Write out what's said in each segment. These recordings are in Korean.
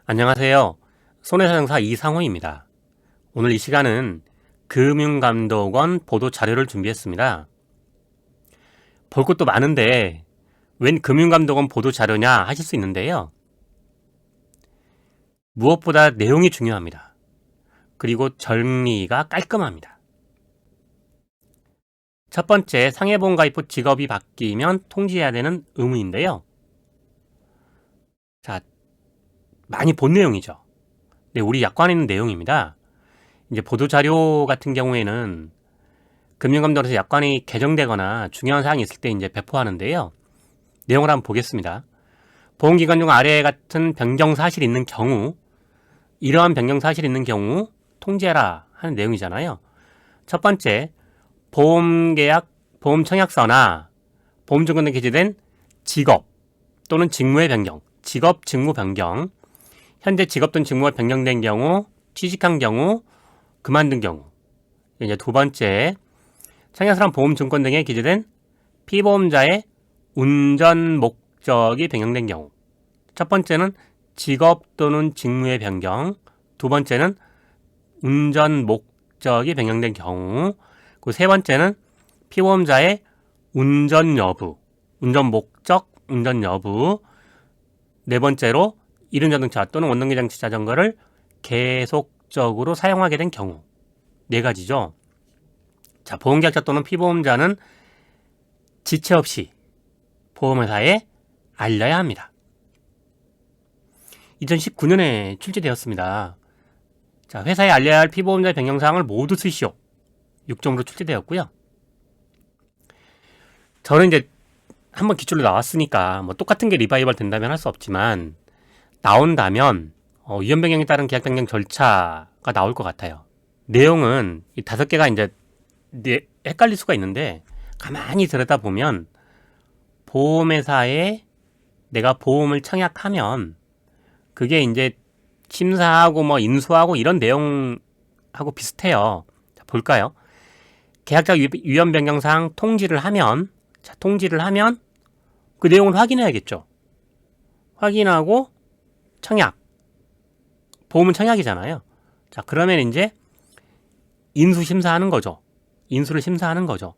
안녕하세요. 손해사정사 이상호입니다. 오늘 이 시간은 금융감독원 보도 자료를 준비했습니다. 볼 것도 많은데 웬 금융감독원 보도 자료냐 하실 수 있는데요. 무엇보다 내용이 중요합니다. 그리고 정리가 깔끔합니다. 첫 번째, 상해보험 가입 후 직업이 바뀌면 통지해야 되는 의무인데요. 자, 많이 본 내용이죠. 네, 우리 약관에 있는 내용입니다. 이제 보도자료 같은 경우에는 금융감독원에서 약관이 개정되거나 중요한 사항이 있을 때 이제 배포하는데요. 내용을 한번 보겠습니다. 보험기간 중 아래 같은 변경 사실이 있는 경우, 이러한 변경 사실이 있는 경우 통지해라 하는 내용이잖아요. 첫 번째, 보험계약, 보험청약서나 보험증권에 게재된 직업 또는 직무의 변경, 직업, 직무 변경, 현재 직업 또는 직무가 변경된 경우, 취직한 경우, 그만둔 경우. 이제 두 번째, 청약서랑 보험증권 등에 기재된 피보험자의 운전 목적이 변경된 경우. 첫 번째는 직업 또는 직무의 변경, 두 번째는 운전 목적이 변경된 경우, 그 세 번째는 피보험자의 운전 여부, 운전 목적, 운전 여부, 네 번째로 이륜자동차 또는 원동기장치 자전거를 계속적으로 사용하게 된 경우. 네 가지죠. 자, 보험계약자 또는 피보험자는 지체 없이 보험회사에 알려야 합니다. 2019년에 출제되었습니다. 자, 회사에 알려야 할 피보험자의 변경사항을 모두 쓰시오. 6종으로 출제되었고요. 저는 이제 한번 기출로 나왔으니까 뭐 똑같은 게 리바이벌 된다면 할 수 없지만 나온다면 위헌 변경에 따른 계약 변경 절차가 나올 것 같아요. 내용은 이 5개가 이제 헷갈릴 수가 있는데 가만히 들여다보면 보험회사에 내가 보험을 청약하면 그게 이제 심사하고 뭐 인수하고 이런 내용하고 비슷해요. 자, 볼까요? 계약자 위헌 변경 사항 통지를 하면 그 내용을 확인해야겠죠. 확인하고 청약. 보험은 청약이잖아요. 자, 그러면 이제 인수 심사하는 거죠. 인수를 심사하는 거죠.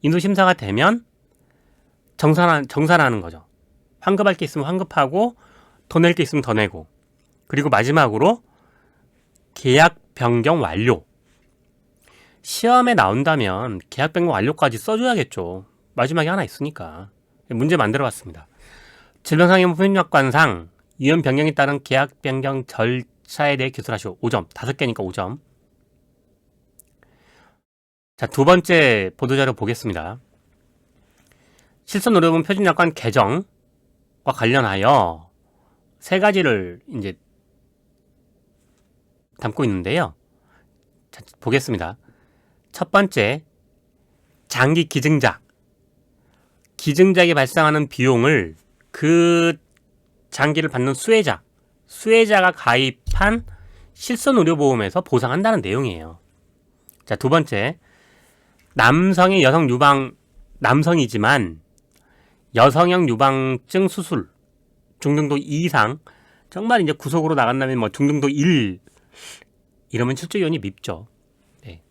인수 심사가 되면 정산하는 거죠. 환급할 게 있으면 환급하고 더 낼 게 있으면 더 내고. 그리고 마지막으로 계약 변경 완료. 시험에 나온다면 계약 변경 완료까지 써줘야겠죠. 마지막에 하나 있으니까. 문제 만들어 봤습니다. 질병상해보험 표준약관상 위헌 변경에 따른 계약 변경 절차에 대해 기술하시오. 5점. 5개니까 5점. 자, 두 번째 보도자료 보겠습니다. 실손의료보험 표준약관 개정과 관련하여 세 가지를 이제 담고 있는데요. 자, 보겠습니다. 첫 번째, 장기 기증자. 기증자에게 발생하는 비용을 그 장기를 받는 수혜자가 가입한 실손의료보험에서 보상한다는 내용이에요. 자, 두 번째, 남성이지만 여성형 유방증 수술, 중등도 2 이상, 정말 이제 구속으로 나간다면 뭐 중등도 1, 이러면 출제위원이 밉죠. 네.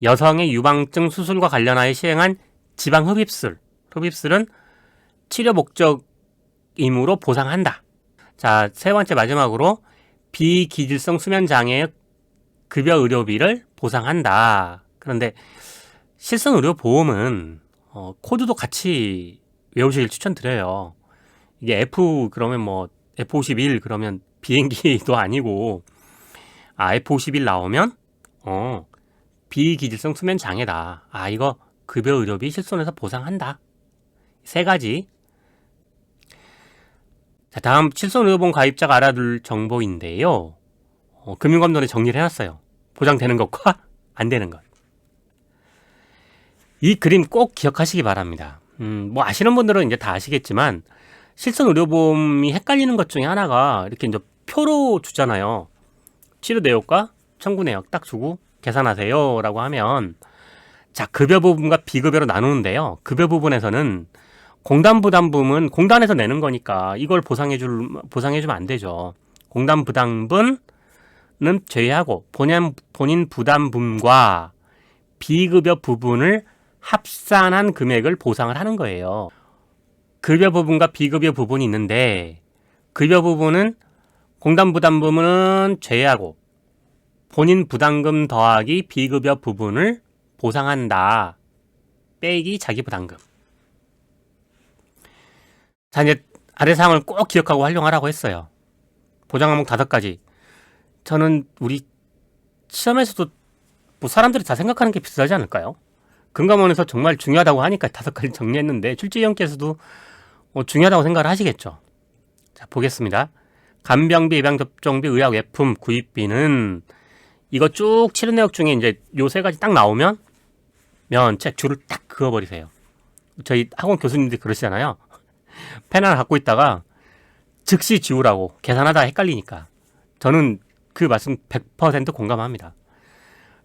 여성의 유방증 수술과 관련하여 시행한 흡입술은 치료 목적이므로 보상한다. 자, 세 번째 마지막으로 비기질성 수면장애의 급여 의료비를 보상한다. 그런데 실손의료보험은 코드도 같이 외우시길 추천드려요. 이게 F 그러면 뭐 F51 그러면 비행기도 아니고 F51 나오면 비기질성 수면장애다. 이거 급여 의료비 실손해서 보상한다. 세 가지. 자, 다음 실손의료보험 가입자가 알아둘 정보인데요. 금융감독원에 정리를 해놨어요. 보장되는 것과 안 되는 것. 이 그림 꼭 기억하시기 바랍니다. 뭐 아시는 분들은 이제 다 아시겠지만 실손의료보험이 헷갈리는 것 중에 하나가 이렇게 이제 표로 주잖아요. 치료 내역과 청구 내역 딱 주고 계산하세요 라고 하면, 자, 급여 부분과 비급여로 나누는데요. 급여 부분에서는 공단 부담금은 공단에서 내는 거니까 이걸 보상해주면 안 되죠. 공단 부담분은 제외하고 본인 부담분과 비급여 부분을 합산한 금액을 보상을 하는 거예요. 급여 부분과 비급여 부분이 있는데 급여 부분은 공단 부담분은 제외하고 본인 부담금 더하기 비급여 부분을 보상한다. 빼기 자기 부담금. 자, 이제 아래 사항을 꼭 기억하고 활용하라고 했어요. 보장 항목 5가지. 저는 우리 시험에서도 뭐 사람들이 다 생각하는 게 비슷하지 않을까요? 금감원에서 정말 중요하다고 하니까 5가지 정리했는데 출제위원께서도 중요하다고 생각을 하시겠죠. 자, 보겠습니다. 간병비, 예방접종비, 의약외품 구입비는 이거 쭉 치른 내역 중에 이제 요 3가지 딱 나오면 책 줄을 딱 그어버리세요. 저희 학원 교수님들이 그러시잖아요. 펜 하나 갖고 있다가 즉시 지우라고, 계산하다 헷갈리니까. 저는 그 말씀 100% 공감합니다.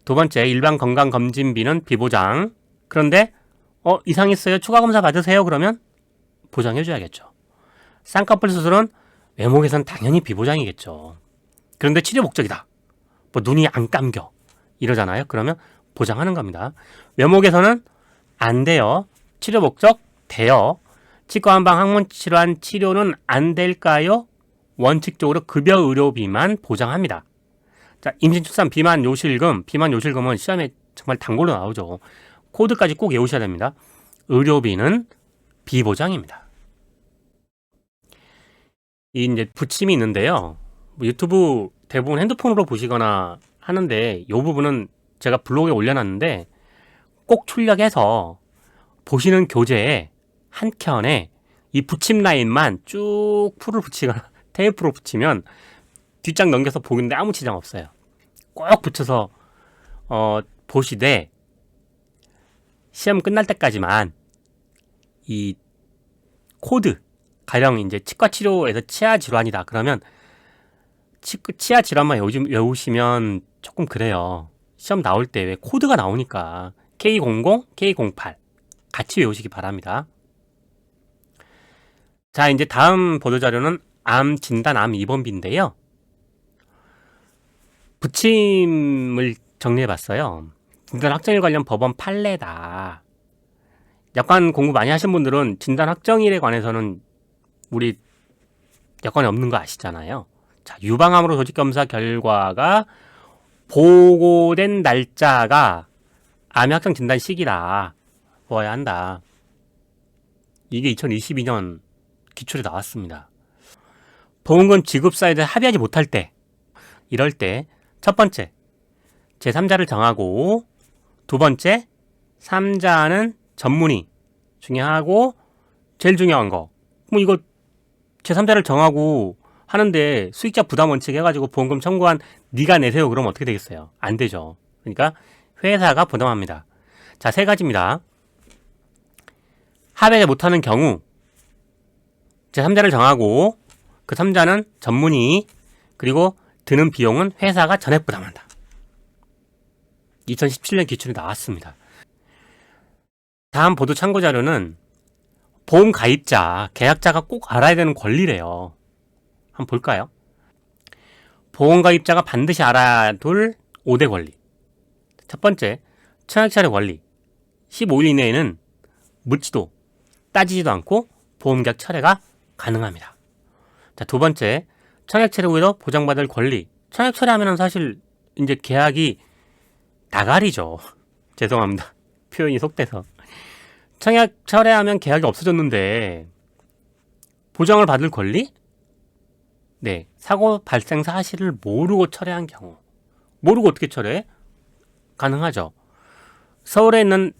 2번째, 일반 건강검진비는 비보장. 그런데 이상 있어요? 추가검사 받으세요? 그러면 보장해줘야겠죠. 쌍꺼풀 수술은 외모계선 당연히 비보장이겠죠. 그런데 치료 목적이다. 뭐 눈이 안 감겨 이러잖아요. 그러면 보장하는 겁니다. 외모계선은 안 돼요. 치료 목적 돼요. 치과 한방 항문 질환 치료는 안 될까요? 원칙적으로 급여 의료비만 보장합니다. 자, 임신 출산 비만 요실금은 시험에 정말 단골로 나오죠. 코드까지 꼭 외우셔야 됩니다. 의료비는 비보장입니다. 이 이제 붙임이 있는데요. 유튜브 대부분 핸드폰으로 보시거나 하는데 이 부분은 제가 블로그에 올려놨는데 꼭 출력해서 보시는 교재에 한 켠에 이 붙임 라인만 쭉 풀을 붙이거나 테이프로 붙이면 뒷장 넘겨서 보는데 아무 지장 없어요. 꼭 붙여서 보시되 시험 끝날 때까지만 이 코드, 가령 이제 치과 치료에서 치아 질환이다 그러면 치아 질환만 외우시면 조금 그래요. 시험 나올 때 왜 코드가 나오니까 K00, K08 같이 외우시기 바랍니다. 자, 이제 다음 보도자료는 암 진단 암 입원비인데요. 붙임을 정리해봤어요. 진단 확정일 관련 법원 판례다. 약관 공부 많이 하신 분들은 진단 확정일에 관해서는 우리 약관에 없는 거 아시잖아요. 자, 유방암으로 조직검사 결과가 보고된 날짜가 암 확정 진단 시기라 보아야 한다. 이게 2022년 기출에 나왔습니다. 보험금 지급 사이드 합의하지 못할 때, 이럴 때 첫 번째, 제3자를 정하고, 2번째, 3자는 전문의 중요하고 제일 중요한 거. 뭐 이거 제3자를 정하고 하는데 수익자 부담 원칙 해가지고 보험금 청구한 네가 내세요. 그러면 어떻게 되겠어요? 안 되죠. 그러니까 회사가 부담합니다. 자, 3가지입니다. 합의하지 못하는 경우 제3자를 정하고 그 3자는 전문의 그리고 드는 비용은 회사가 전액 부담한다. 2017년 기출이 나왔습니다. 다음 보도 참고 자료는 보험 가입자, 계약자가 꼭 알아야 되는 권리래요. 한번 볼까요? 보험 가입자가 반드시 알아둘 5대 권리. 첫 번째, 청약 철회 권리. 15일 이내에는 묻지도 따지지도 않고 보험계약 철회가 가능합니다. 자, 2번째, 청약 철회 후에도 보장받을 권리. 청약 철회하면 사실 이제 계약이 나가리죠. 죄송합니다. 표현이 속돼서. 청약 철회하면 계약이 없어졌는데 보장을 받을 권리? 네, 사고 발생 사실을 모르고 철회한 경우. 모르고 어떻게 철회? 가능하죠. 서울에 있는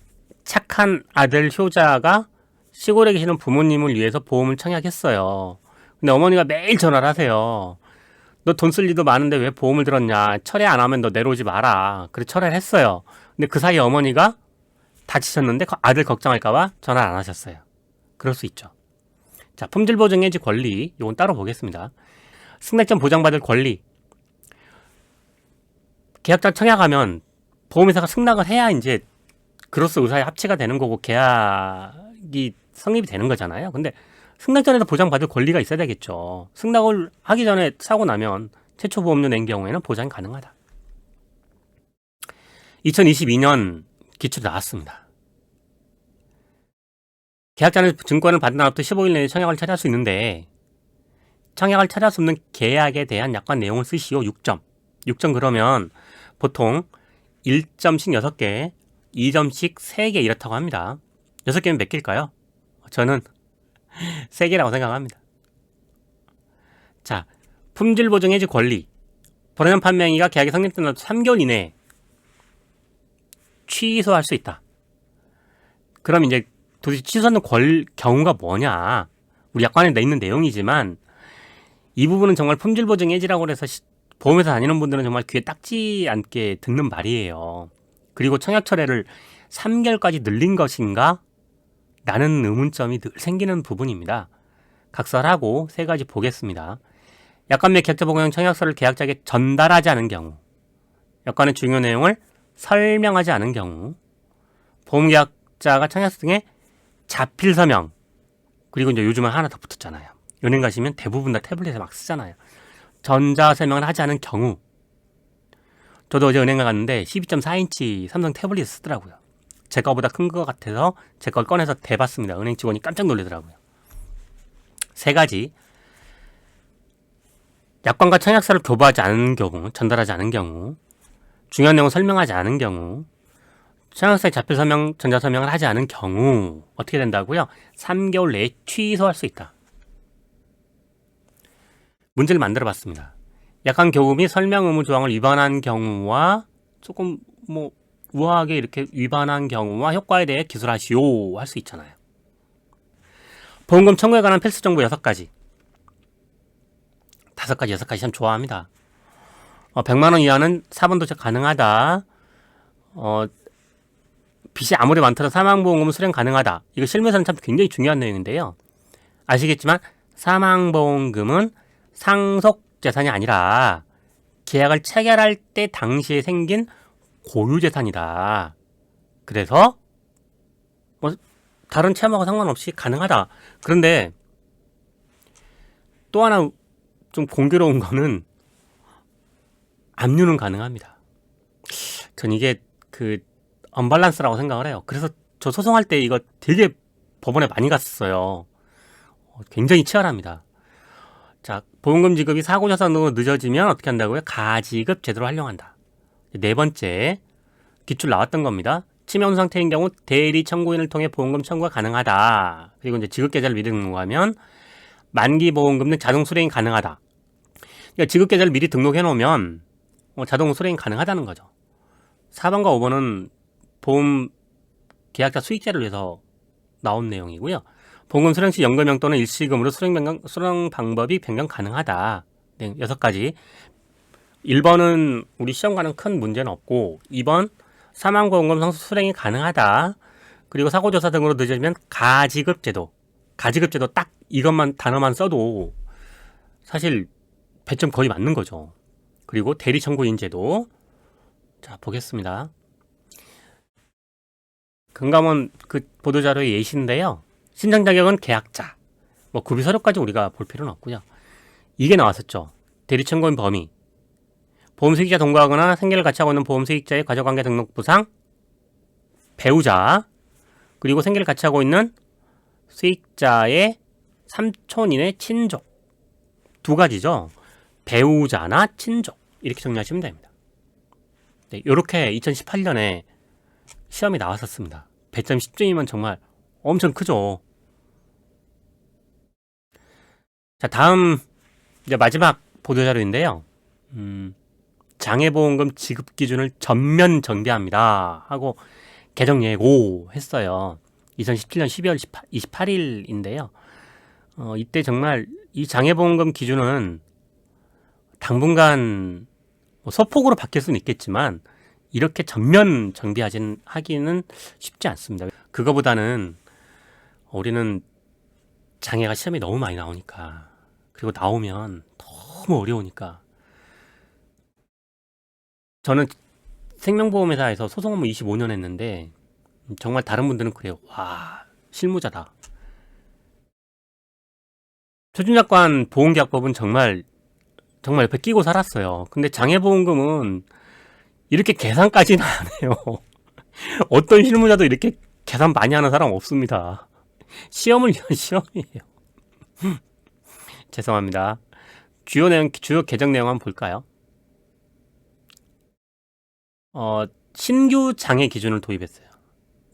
착한 아들 효자가 시골에 계시는 부모님을 위해서 보험을 청약했어요. 근데 어머니가 매일 전화를 하세요. 너 돈 쓸 일도 많은데 왜 보험을 들었냐. 철회 안 하면 너 내려오지 마라. 그래서 철회를 했어요. 근데 그 사이에 어머니가 다치셨는데 아들 걱정할까봐 전화를 안 하셨어요. 그럴 수 있죠. 자, 품질보증해지 권리. 이건 따로 보겠습니다. 승낙점 보장받을 권리. 계약자 청약하면 보험회사가 승낙을 해야 이제 그로서 의사의 합치가 되는 거고 계약이 성립이 되는 거잖아요. 근데 승낙 전에도 보장받을 권리가 있어야 되겠죠. 승낙을 하기 전에 사고 나면 최초 보험료 낸 경우에는 보장이 가능하다. 2022년 기출 나왔습니다. 계약자는 증권을 받은 날부터 15일 내에 청약을 처리할 수 있는데 청약을 처리할 수 없는 계약에 대한 약관 내용을 쓰시오. 6점. 6점 그러면 보통 1점씩 6개, 2점씩 3개 이렇다고 합니다. 6개면 몇 개일까요? 저는 3개라고 생각합니다. 자, 품질 보증 해지 권리. 불안전 판매행위가 계약이 성립된 날 3개월 이내에 취소할 수 있다. 그럼 이제 도대체 취소하는 경우가 뭐냐? 우리 약관에 내 있는 내용이지만 이 부분은 정말 품질 보증 해지라고 해서 보험회사 다니는 분들은 정말 귀에 딱지 않게 듣는 말이에요. 그리고 청약 철회를 3개월까지 늘린 것인가? 라는 의문점이 늘 생기는 부분입니다. 각설하고 3가지 보겠습니다. 약관 및 계약자 보고형 청약서를 계약자에게 전달하지 않은 경우, 약관의 중요 내용을 설명하지 않은 경우, 보험계약자가 청약서 등에 자필 서명, 그리고 이제 요즘은 하나 더 붙었잖아요. 은행 가시면 대부분 다 태블릿에 막 쓰잖아요. 전자 설명을 하지 않은 경우. 저도 어제 은행 갔는데 12.4인치 삼성 태블릿 쓰더라고요. 제 거보다 큰 것 같아서 제 걸 꺼내서 대봤습니다. 은행 직원이 깜짝 놀라더라고요. 3가지. 약관과 청약서를 교부하지 않은 경우, 전달하지 않은 경우, 중요한 내용을 설명하지 않은 경우, 청약서에 자필 서명, 전자 서명을 하지 않은 경우 어떻게 된다고요? 3개월 내에 취소할 수 있다. 문제를 만들어 봤습니다. 약관 교부 및 설명 의무 조항을 위반한 경우와 조금 우아하게 이렇게 위반한 경우와 효과에 대해 기술하시오 할 수 있잖아요. 보험금 청구에 관한 필수 정보 6가지. 5가지, 6가지 참 좋아합니다. 100만원 이하는 4번 도착 가능하다. 빚이 아무리 많더라도 사망보험금은 수령 가능하다. 이거 실무에서는 참 굉장히 중요한 내용인데요. 아시겠지만 사망보험금은 상속재산이 아니라 계약을 체결할 때 당시에 생긴 고유재산이다. 그래서 다른 채무하고 상관없이 가능하다. 그런데 또 하나 좀 공교로운 거는 압류는 가능합니다. 전 이게 언밸런스라고 생각을 해요. 그래서 저 소송할 때 이거 되게 법원에 많이 갔었어요. 굉장히 치열합니다. 자, 보험금 지급이 사고 자산으로 늦어지면 어떻게 한다고요? 가지급 제도를 활용한다. 4번째, 기출 나왔던 겁니다. 치명 상태인 경우 대리 청구인을 통해 보험금 청구가 가능하다. 그리고 이제 지급 계좌를 미리 등록하면 만기 보험금 등 자동 수령이 가능하다. 그러니까 지급 계좌를 미리 등록해 놓으면 자동 수령이 가능하다는 거죠. 4번과 5번은 보험 계약자 수익자를 위해서 나온 내용이고요. 보험금 수령 시 연금형 또는 일시금으로 수령 방법이 변경 가능하다. 네, 6가지. 1번은 우리 시험과는 큰 문제는 없고 2번 사망보험금 상속 수령이 가능하다. 그리고 사고조사 등으로 늦어지면 가지급제도 딱 이것만 단어만 써도 사실 배점 거의 맞는 거죠. 그리고 대리청구인제도. 자, 보겠습니다. 금감원 보도자료의 예시인데요. 신청 자격은 계약자. 구비 서류까지 우리가 볼 필요는 없고요. 이게 나왔었죠. 대리청구인 범위. 보험 수익자 동거하거나 생계를 같이 하고 있는 보험 수익자의 가족관계 등록부상 배우자. 그리고 생계를 같이 하고 있는 수익자의 삼촌인의 친족. 2가지죠. 배우자나 친족. 이렇게 정리하시면 됩니다. 네, 이렇게 2018년에 시험이 나왔었습니다. 배점 10점이면 정말 엄청 크죠. 자, 다음 이제 마지막 보도자료인데요. 장애보험금 지급 기준을 전면 정비합니다 하고 개정 예고했어요. 2017년 12월 28일인데요. 이때 정말 이 장애보험금 기준은 당분간 소폭으로 바뀔 수는 있겠지만 이렇게 전면 정비하기는 쉽지 않습니다. 그거보다는 우리는 장애가 시험에 너무 많이 나오니까, 그리고 나오면 너무 어려우니까, 저는 생명보험회사에서 소송 업무 25년 했는데 정말 다른 분들은 그래요. 와, 실무자다. 표준약관 보험계약법은 정말 옆에 끼고 살았어요. 근데 장애보험금은 이렇게 계산까지는 안 해요. 어떤 실무자도 이렇게 계산 많이 하는 사람 없습니다. 시험을 위한 시험이에요. 죄송합니다. 주요 개정 내용 한번 볼까요? 신규 장애 기준을 도입했어요.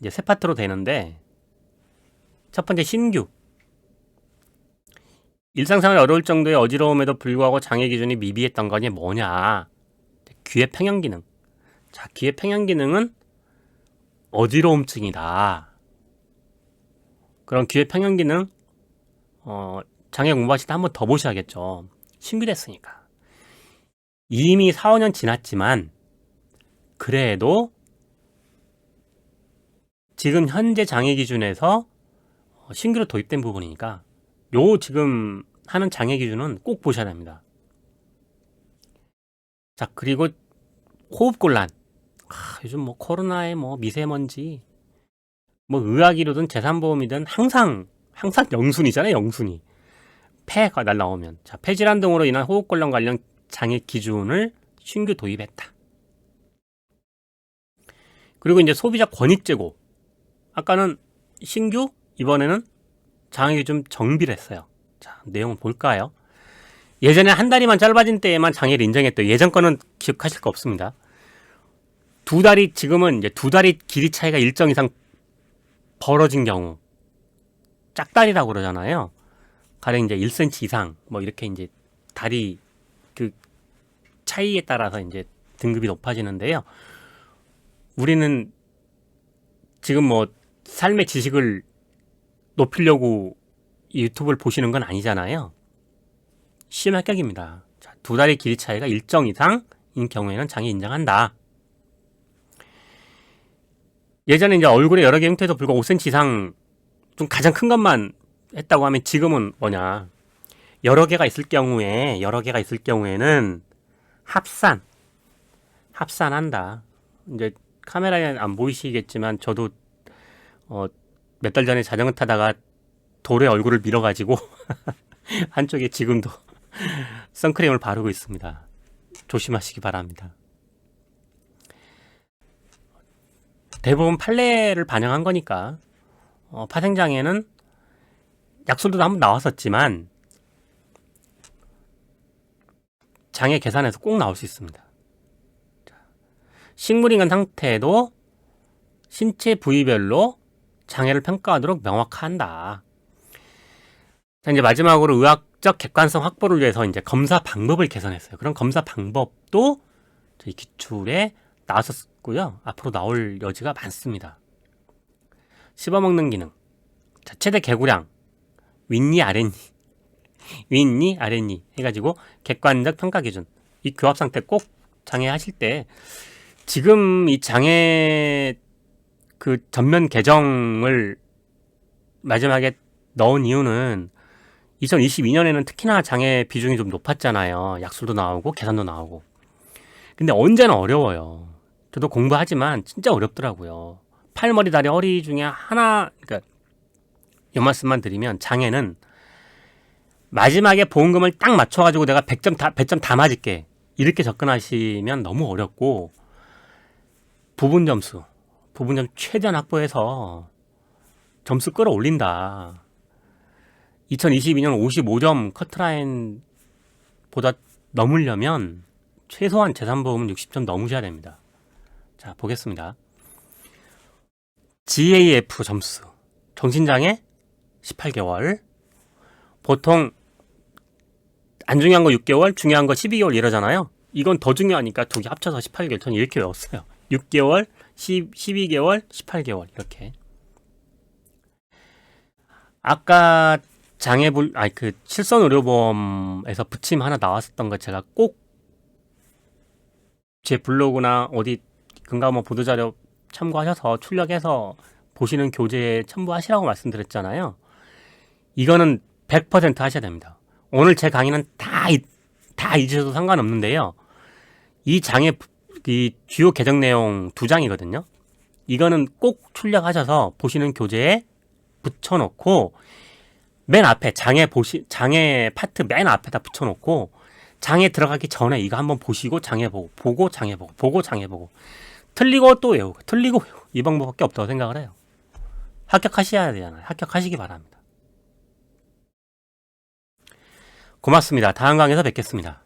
이제 세 파트로 되는데, 첫 번째 신규. 일상생활이 어려울 정도의 어지러움에도 불구하고 장애 기준이 미비했던 것이 뭐냐? 귀의 평형 기능. 자, 귀의 평형 기능은 어지러움증이다. 그럼 귀의 평형 기능, 장애 공부하실 때 한 번 더 보셔야겠죠. 신규 됐으니까. 이미 4, 5년 지났지만, 그래도 지금 현재 장애 기준에서 신규로 도입된 부분이니까 요 지금 하는 장애 기준은 꼭 보셔야 됩니다. 자, 그리고 호흡곤란. 요즘 뭐 코로나에 뭐 미세먼지, 뭐 의학이로든 재산보험이든 항상 영순이잖아요, 영순이. 폐가 날라오면. 자, 폐질환 등으로 인한 호흡곤란 관련 장애 기준을 신규 도입했다. 그리고 이제 소비자 권익 제고. 아까는 신규, 이번에는 장애 기준 정비를 했어요. 자, 내용을 볼까요? 예전에 한 다리만 짧아진 때에만 장애를 인정했대요. 예전 거는 기억하실 거 없습니다. 두 다리, 지금은 이제 두 다리 길이 차이가 일정 이상 벌어진 경우, 짝다리라고 그러잖아요. 가령 이제 1cm 이상, 뭐 이렇게 이제 다리 그 차이에 따라서 이제 등급이 높아지는데요. 우리는 지금 뭐 삶의 지식을 높이려고 유튜브를 보시는 건 아니잖아요. 시험 합격입니다. 자, 두 다리 길이 차이가 일정 이상인 경우에는 장애 인정한다. 예전에 이제 얼굴에 여러 개 형태도 불구하고 5cm 이상 좀 가장 큰 것만 했다고 하면 지금은 뭐냐. 여러 개가 있을 경우에는 합산한다. 이제 카메라에 안 보이시겠지만 저도 몇 달 전에 자전거 타다가 돌에 얼굴을 밀어가지고 한쪽에 지금도 선크림을 바르고 있습니다. 조심하시기 바랍니다. 대부분 판례를 반영한 거니까 파생장애는 약술도 한번 나왔었지만 장애 계산에서 꼭 나올 수 있습니다. 식물인간 상태도 신체 부위별로 장애를 평가하도록 명확한다. 자, 이제 마지막으로 의학적 객관성 확보를 위해서 이제 검사 방법을 개선했어요. 그런 검사 방법도 저희 기출에 나왔었고요. 앞으로 나올 여지가 많습니다. 씹어먹는 기능, 자, 최대 개구량, 윗니 아랫니 해가지고 객관적 평가 기준. 이 교합 상태 꼭 장애 하실 때 지금 이 장애 그 전면 개정을 마지막에 넣은 이유는 2022년에는 특히나 장애 비중이 좀 높았잖아요. 약술도 나오고 계산도 나오고. 근데 언제나 어려워요. 저도 공부하지만 진짜 어렵더라고요. 팔, 머리, 다리, 허리 중에 하나, 그러니까 이 말씀만 드리면 장애는 마지막에 보험금을 딱 맞춰가지고 내가 100점 다 맞을게. 이렇게 접근하시면 너무 어렵고 부분 점수 최대한 확보해서 점수 끌어올린다. 2022년 55점 커트라인보다 넘으려면 최소한 재산보험은 60점 넘으셔야 됩니다. 자, 보겠습니다. GAF 점수. 정신장애 18개월. 보통 안 중요한 거 6개월, 중요한 거 12개월 이러잖아요. 이건 더 중요하니까 두 개 합쳐서 18개월. 저는 이렇게 외웠어요. 6개월, 12개월, 18개월 이렇게. 아까 실손의료보험에서 부침 하나 나왔었던 거 제가 꼭 제 블로그나 어디 금감원 보도자료 참고하셔서 출력해서 보시는 교재에 첨부하시라고 말씀드렸잖아요. 이거는 100% 하셔야 됩니다. 오늘 제 강의는 다 잊으셔도 상관없는데요. 이 주요 개정 내용 2장이거든요. 이거는 꼭 출력하셔서 보시는 교재에 붙여놓고 맨 앞에 장애 파트 맨 앞에다 붙여놓고 장애 들어가기 전에 이거 한번 보시고 장애 보고 장애 보고 장애 보고 틀리고 또 외우고 틀리고 외우고 이 방법밖에 없다고 생각을 해요. 합격하셔야 되잖아요. 합격하시기 바랍니다. 고맙습니다. 다음 강의에서 뵙겠습니다.